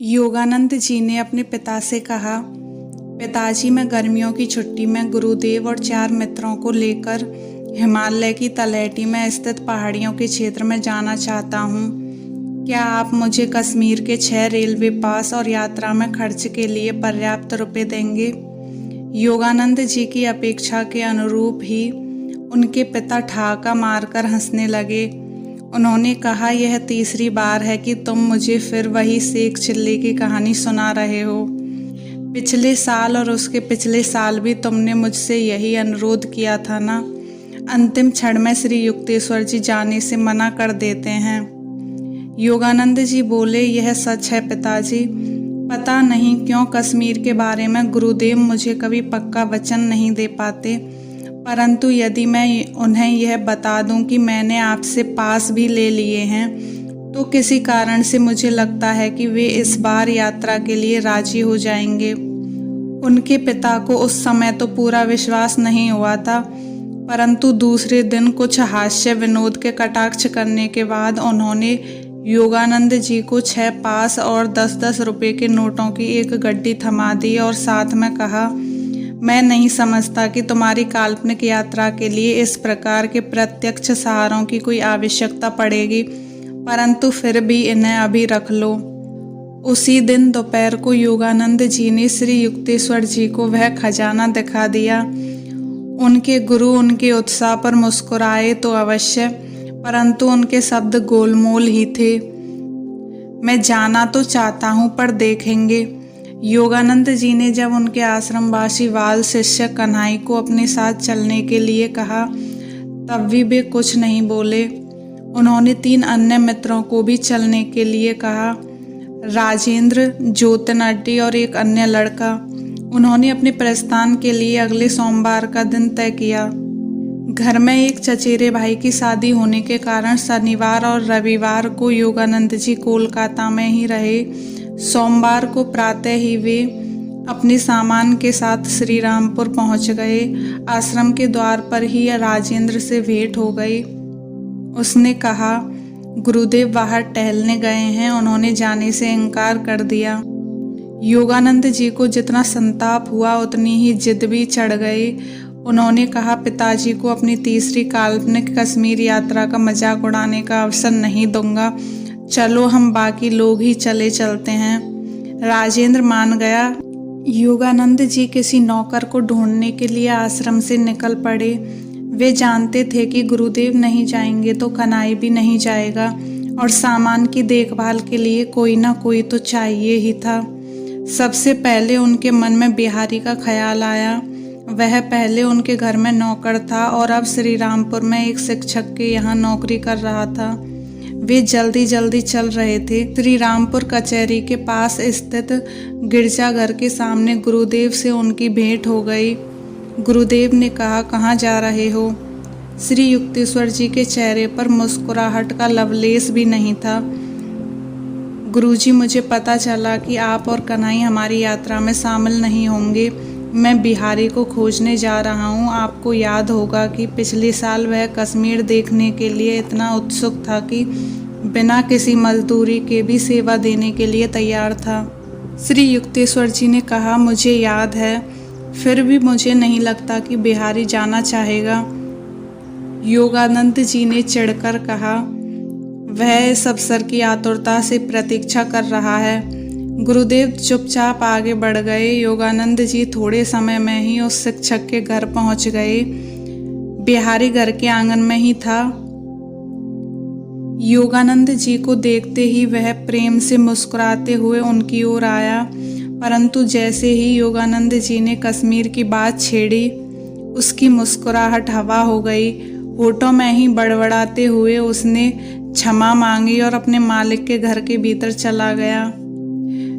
योगानंद जी ने अपने पिता से कहा, पिताजी, मैं गर्मियों की छुट्टी में गुरुदेव और 4 मित्रों को लेकर हिमालय की तलहटी में स्थित पहाड़ियों के क्षेत्र में जाना चाहता हूँ। क्या आप मुझे कश्मीर के 6 रेलवे पास और यात्रा में खर्च के लिए पर्याप्त रुपए देंगे? योगानंद जी की अपेक्षा के अनुरूप ही उनके पिता ठहाका मारकर हंसने लगे। उन्होंने कहा, यह तीसरी बार है कि तुम मुझे फिर वही सेक चिल्ली की कहानी सुना रहे हो। पिछले साल और उसके पिछले साल भी तुमने मुझसे यही अनुरोध किया था ना। अंतिम क्षण में श्री युक्तेश्वर जी जाने से मना कर देते हैं। योगानंद जी बोले, यह सच है पिताजी। पता नहीं क्यों कश्मीर के बारे में गुरुदेव मुझे कभी पक्का वचन नहीं दे पाते, परंतु यदि मैं उन्हें यह बता दूं कि मैंने आपसे पास भी ले लिए हैं, तो किसी कारण से मुझे लगता है कि वे इस बार यात्रा के लिए राजी हो जाएंगे। उनके पिता को उस समय तो पूरा विश्वास नहीं हुआ था, परंतु दूसरे दिन कुछ हास्य विनोद के कटाक्ष करने के बाद उन्होंने योगानंद जी को 6 पास और 10-10 रुपए के नोटों की एक गड्डी थमा दी और साथ में कहा, मैं नहीं समझता कि तुम्हारी काल्पनिक यात्रा के लिए इस प्रकार के प्रत्यक्ष सहारों की कोई आवश्यकता पड़ेगी, परंतु फिर भी इन्हें अभी रख लो। उसी दिन दोपहर को योगानंद जी ने श्री युक्तेश्वर जी को वह खजाना दिखा दिया। उनके गुरु उनके उत्साह पर मुस्कुराए तो अवश्य, परंतु उनके शब्द गोलमोल ही थे। मैं जाना तो चाहता हूँ, पर देखेंगे। योगानंद जी ने जब उनके आश्रमवासी बाल शिष्य कन्हई को अपने साथ चलने के लिए कहा, तब भी वे कुछ नहीं बोले। उन्होंने 3 अन्य मित्रों को भी चलने के लिए कहा, राजेंद्र, ज्योतिनड्डी और एक अन्य लड़का। उन्होंने अपने प्रस्थान के लिए अगले सोमवार का दिन तय किया। घर में एक चचेरे भाई की शादी होने के कारण शनिवार और रविवार को योगानंद जी कोलकाता में ही रहे। सोमवार को प्रातः ही वे अपने सामान के साथ श्री रामपुर पहुंच गए। आश्रम के द्वार पर ही राजेंद्र से भेंट हो गई। उसने कहा, गुरुदेव बाहर टहलने गए हैं। उन्होंने जाने से इनकार कर दिया। योगानंद जी को जितना संताप हुआ उतनी ही जिद भी चढ़ गई। उन्होंने कहा, पिताजी को अपनी तीसरी काल्पनिक कश्मीर यात्रा का मजाक उड़ाने का अवसर नहीं दूंगा। चलो, हम बाकी लोग ही चलते हैं। राजेंद्र मान गया। योगानंद जी किसी नौकर को ढूंढने के लिए आश्रम से निकल पड़े। वे जानते थे कि गुरुदेव नहीं जाएंगे तो कन्हई भी नहीं जाएगा, और सामान की देखभाल के लिए कोई ना कोई तो चाहिए ही था। सबसे पहले उनके मन में बिहारी का ख्याल आया। वह पहले उनके घर में नौकर था और अब श्री रामपुर में एक शिक्षक के यहाँ नौकरी कर रहा था। वे जल्दी जल्दी चल रहे थे। श्री रामपुर कचहरी के पास स्थित गिरजाघर के सामने गुरुदेव से उनकी भेंट हो गई। गुरुदेव ने कहा, कहाँ जा रहे हो? श्री युक्तेश्वर जी के चेहरे पर मुस्कुराहट का लवलेश भी नहीं था। गुरुजी, मुझे पता चला कि आप और कन्हई हमारी यात्रा में शामिल नहीं होंगे। मैं बिहारी को खोजने जा रहा हूँ। आपको याद होगा कि पिछले साल वह कश्मीर देखने के लिए इतना उत्सुक था कि बिना किसी मजदूरी के भी सेवा देने के लिए तैयार था। श्री युक्तेश्वर जी ने कहा, मुझे याद है, फिर भी मुझे नहीं लगता कि बिहारी जाना चाहेगा। योगानंद जी ने चिढ़कर कहा, वह इस अवसर की आतुरता से प्रतीक्षा कर रहा है। गुरुदेव चुपचाप आगे बढ़ गए। योगानंद जी थोड़े समय में ही उस शिक्षक के घर पहुंच गए। बिहारी घर के आंगन में ही था। योगानंद जी को देखते ही वह प्रेम से मुस्कुराते हुए उनकी ओर आया, परंतु जैसे ही योगानंद जी ने कश्मीर की बात छेड़ी, उसकी मुस्कुराहट हवा हो गई। होठों में ही बड़बड़ाते हुए उसने क्षमा मांगी और अपने मालिक के घर के भीतर चला गया।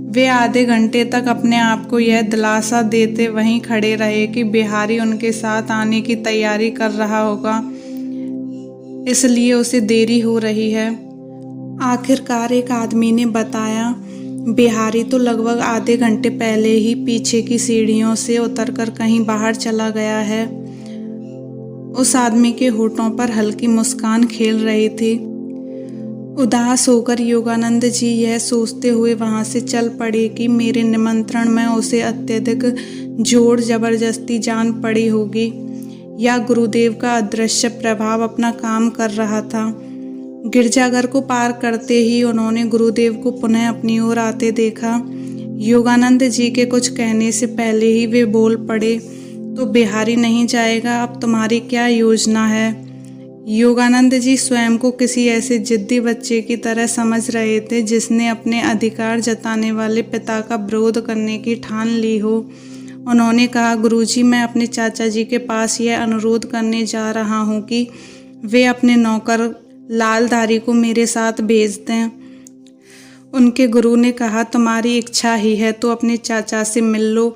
वे आधे घंटे तक अपने आप को यह दिलासा देते वहीं खड़े रहे कि बिहारी उनके साथ आने की तैयारी कर रहा होगा, इसलिए उसे देरी हो रही है। आखिरकार एक आदमी ने बताया, बिहारी तो लगभग आधे घंटे पहले ही पीछे की सीढ़ियों से उतरकर कहीं बाहर चला गया है। उस आदमी के होठों पर हल्की मुस्कान खेल रही थी। उदास होकर योगानंद जी यह सोचते हुए वहाँ से चल पड़े कि मेरे निमंत्रण में उसे अत्यधिक जोर जबरदस्ती जान पड़ी होगी या गुरुदेव का अदृश्य प्रभाव अपना काम कर रहा था। गिरजाघर को पार करते ही उन्होंने गुरुदेव को पुनः अपनी ओर आते देखा। योगानंद जी के कुछ कहने से पहले ही वे बोल पड़े, तो बिहारी नहीं जाएगा, अब तुम्हारी क्या योजना है? योगानंद जी स्वयं को किसी ऐसे जिद्दी बच्चे की तरह समझ रहे थे जिसने अपने अधिकार जताने वाले पिता का विरोध करने की ठान ली हो। उन्होंने कहा, गुरुजी, मैं अपने चाचा जी के पास यह अनुरोध करने जा रहा हूँ कि वे अपने नौकर लालधारी को मेरे साथ भेज दें। उनके गुरु ने कहा, तुम्हारी इच्छा ही है तो अपने चाचा से मिल लो,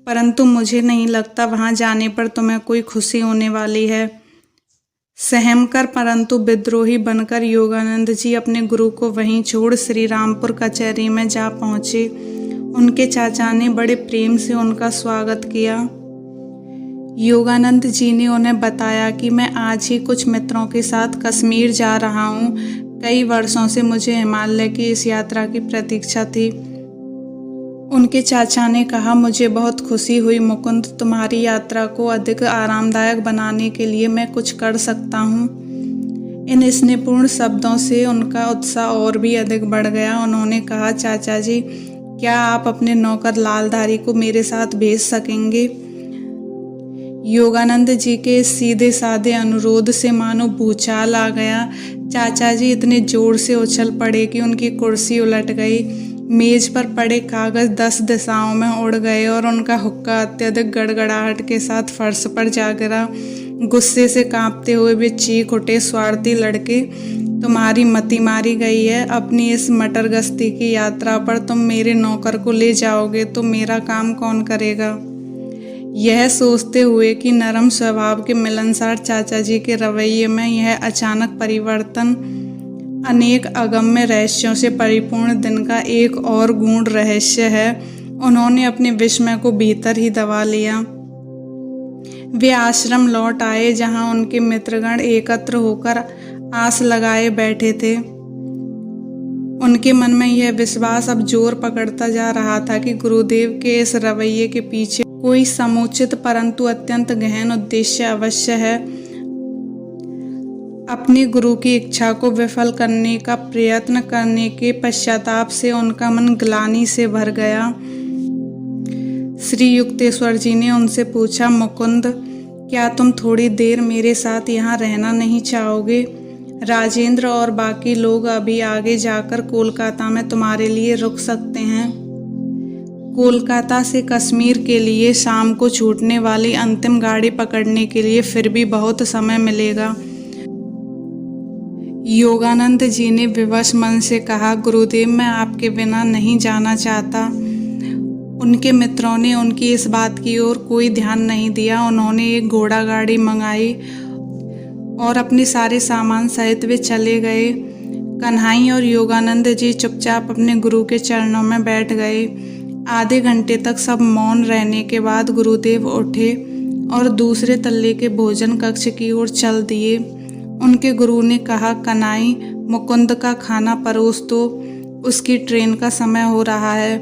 परंतु मुझे नहीं लगता वहाँ जाने पर तुम्हें कोई खुशी होने वाली है। सहमकर परंतु विद्रोही बनकर योगानंद जी अपने गुरु को वहीं छोड़ श्री रामपुर कचहरी में जा पहुँचे। उनके चाचा ने बड़े प्रेम से उनका स्वागत किया। योगानंद जी ने उन्हें बताया कि मैं आज ही कुछ मित्रों के साथ कश्मीर जा रहा हूँ। कई वर्षों से मुझे हिमालय की इस यात्रा की प्रतीक्षा थी। उनके चाचा ने कहा, मुझे बहुत खुशी हुई मुकुंद, तुम्हारी यात्रा को अधिक आरामदायक बनाने के लिए मैं कुछ कर सकता हूँ। इन स्नेहपूर्ण शब्दों से उनका उत्साह और भी अधिक बढ़ गया। उन्होंने कहा, चाचा जी, क्या आप अपने नौकर लालधारी को मेरे साथ भेज सकेंगे? योगानंद जी के सीधे साधे अनुरोध से मानो भूचाल आ गया। चाचा जी इतने जोर से उछल पड़े कि उनकी कुर्सी उलट गई। मेज पर पड़े कागज 10 दिशाओं में उड़ गए और उनका हुक्का अत्यधिक गड़गड़ाहट के साथ फर्श पर जा गिरा। गुस्से से कांपते हुए वे चीख उठे, स्वार्थी लड़के, तुम्हारी मति मारी गई है। अपनी इस मटर गश्ती की यात्रा पर तुम मेरे नौकर को ले जाओगे तो मेरा काम कौन करेगा? यह सोचते हुए कि नरम स्वभाव के मिलनसार चाचा जी के रवैये में यह अचानक परिवर्तन अनेक अगम्य रहस्यों से परिपूर्ण दिन का एक और गूढ़ रहस्य है, उन्होंने अपने विस्मय को भीतर ही दबा लिया। वे आश्रम लौट आए जहां उनके मित्रगण एकत्र होकर आस लगाए बैठे थे। उनके मन में यह विश्वास अब जोर पकड़ता जा रहा था कि गुरुदेव के इस रवैये के पीछे कोई समुचित परंतु अत्यंत गहन उद्देश्य अवश्य है। अपने गुरु की इच्छा को विफल करने का प्रयत्न करने के पश्चाताप से उनका मन ग्लानि से भर गया। श्री युक्तेश्वर जी ने उनसे पूछा, मुकुंद, क्या तुम थोड़ी देर मेरे साथ यहाँ रहना नहीं चाहोगे? राजेंद्र और बाकी लोग अभी आगे जाकर कोलकाता में तुम्हारे लिए रुक सकते हैं। कोलकाता से कश्मीर के लिए शाम को छूटने वाली अंतिम गाड़ी पकड़ने के लिए फिर भी बहुत समय मिलेगा। योगानंद जी ने विवश मन से कहा, गुरुदेव, मैं आपके बिना नहीं जाना चाहता। उनके मित्रों ने उनकी इस बात की ओर कोई ध्यान नहीं दिया। उन्होंने एक घोड़ा गाड़ी मंगाई और अपने सारे सामान सहित वे चले गए। कन्हई और योगानंद जी चुपचाप अपने गुरु के चरणों में बैठ गए। आधे घंटे तक सब मौन रहने के बाद गुरुदेव उठे और दूसरे तल्ले के भोजन कक्ष की ओर चल दिए। उनके गुरु ने कहा, कन्हई, मुकुंद का खाना परोस दो, उसकी ट्रेन का समय हो रहा है।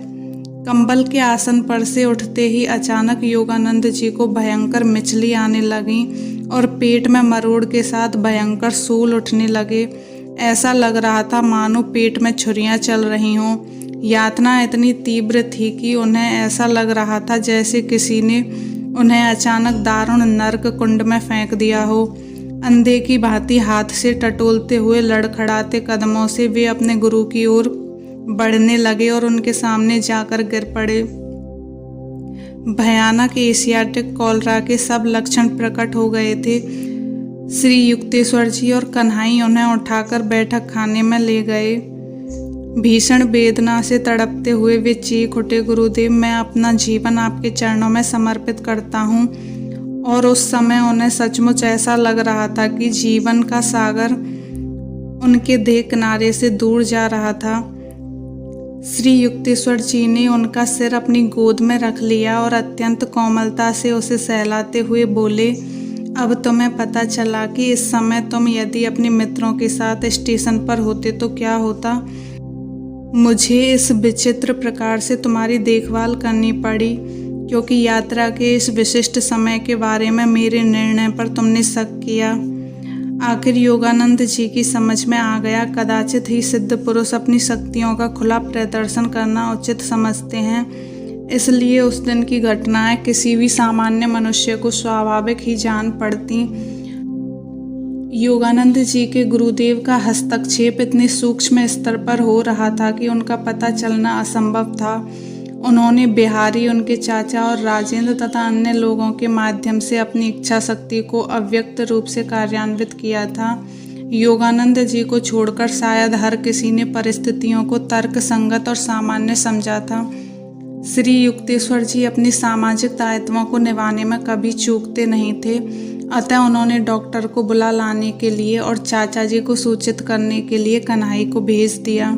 कंबल के आसन पर से उठते ही अचानक योगानंद जी को भयंकर मिचली आने लगी और पेट में मरोड़ के साथ भयंकर सूल उठने लगे। ऐसा लग रहा था मानो पेट में छुरियां चल रही हों। यातना इतनी तीव्र थी कि उन्हें ऐसा लग रहा था जैसे किसी ने उन्हें अचानक दारुण नरक कुंड में फेंक दिया हो। अंधे की भांति हाथ से टटोलते हुए लड़खड़ाते कदमों से वे अपने गुरु की ओर बढ़ने लगे और उनके सामने जाकर गिर पड़े। भयानक एशियाटिक कॉलरा के सब लक्षण प्रकट हो गए थे। श्री युक्तेश्वर जी और कन्हई उन्हें उठाकर बैठक खाने में ले गए। भीषण वेदना से तड़पते हुए वे चीख उठे, गुरुदेव, मैं अपना जीवन आपके चरणों में समर्पित करता हूँ। और उस समय उन्हें सचमुच ऐसा लग रहा था कि जीवन का सागर उनके देह किनारे से दूर जा रहा था। श्री युक्तेश्वर जी ने उनका सिर अपनी गोद में रख लिया और अत्यंत कोमलता से उसे सहलाते हुए बोले, अब तुम्हें पता चला कि इस समय तुम यदि अपने मित्रों के साथ स्टेशन पर होते तो क्या होता। मुझे इस विचित्र प्रकार से तुम्हारी देखभाल करनी पड़ी क्योंकि यात्रा के इस विशिष्ट समय के बारे में मेरे निर्णय पर तुमने शक किया। आखिर योगानंद जी की समझ में आ गया, कदाचित ही सिद्ध पुरुष अपनी शक्तियों का खुला प्रदर्शन करना उचित समझते हैं, इसलिए उस दिन की घटनाएं किसी भी सामान्य मनुष्य को स्वाभाविक ही जान पड़ती। योगानंद जी के गुरुदेव का हस्तक्षेप इतने सूक्ष्म स्तर पर हो रहा था कि उनका पता चलना असंभव था। उन्होंने बिहारी, उनके चाचा और राजेंद्र तथा अन्य लोगों के माध्यम से अपनी इच्छा शक्ति को अव्यक्त रूप से कार्यान्वित किया था। योगानंद जी को छोड़कर शायद हर किसी ने परिस्थितियों को तर्क संगत और सामान्य समझा था। श्री युक्तेश्वर जी अपनी सामाजिक दायित्वों को निभाने में कभी चूकते नहीं थे, अतः उन्होंने डॉक्टर को बुला लाने के लिए और चाचा जी को सूचित करने के लिए कन्हई को भेज दिया।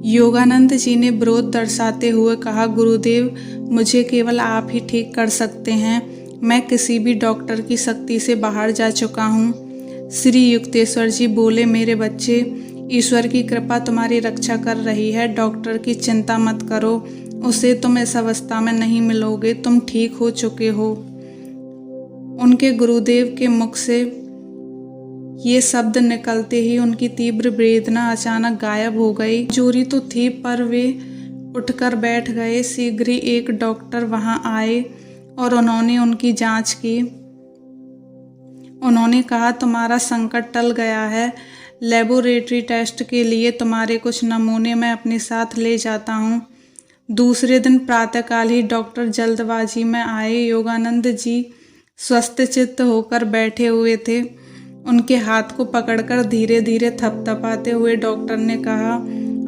योगानंद जी ने विरोध दर्शाते हुए कहा, गुरुदेव, मुझे केवल आप ही ठीक कर सकते हैं, मैं किसी भी डॉक्टर की शक्ति से बाहर जा चुका हूँ। श्री युक्तेश्वर जी बोले, मेरे बच्चे, ईश्वर की कृपा तुम्हारी रक्षा कर रही है, डॉक्टर की चिंता मत करो, उसे तुम इस अवस्था में नहीं मिलोगे, तुम ठीक हो चुके हो। उनके गुरुदेव के मुख से ये शब्द निकलते ही उनकी तीव्र वेदना अचानक गायब हो गई। जोरी तो थी पर वे उठकर बैठ गए। शीघ्र ही एक डॉक्टर वहां आए और उन्होंने उनकी जांच की। उन्होंने कहा, तुम्हारा संकट टल गया है, लेबोरेटरी टेस्ट के लिए तुम्हारे कुछ नमूने मैं अपने साथ ले जाता हूँ। दूसरे दिन प्रातःकाल ही डॉक्टर जल्दबाजी में आए। योगानंद जी स्वस्थ चित्त होकर बैठे हुए थे। उनके हाथ को पकड़कर धीरे धीरे थपथपाते हुए डॉक्टर ने कहा,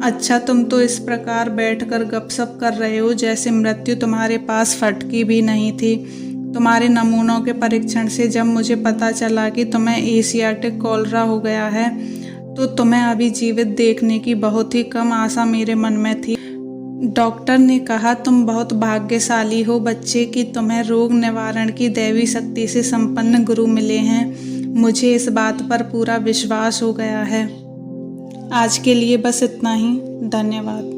अच्छा, तुम तो इस प्रकार बैठकर गपशप कर रहे हो जैसे मृत्यु तुम्हारे पास फटकी भी नहीं थी। तुम्हारे नमूनों के परीक्षण से जब मुझे पता चला कि तुम्हें एशियाटिक कॉलरा हो गया है तो तुम्हें अभी जीवित देखने की बहुत ही कम आशा मेरे मन में थी। डॉक्टर ने कहा, तुम बहुत भाग्यशाली हो बच्चे कि तुम्हें रोग निवारण की दैवी शक्ति से संपन्न गुरु मिले हैं। मुझे इस बात पर पूरा विश्वास हो गया है। आज के लिए बस इतना ही। धन्यवाद।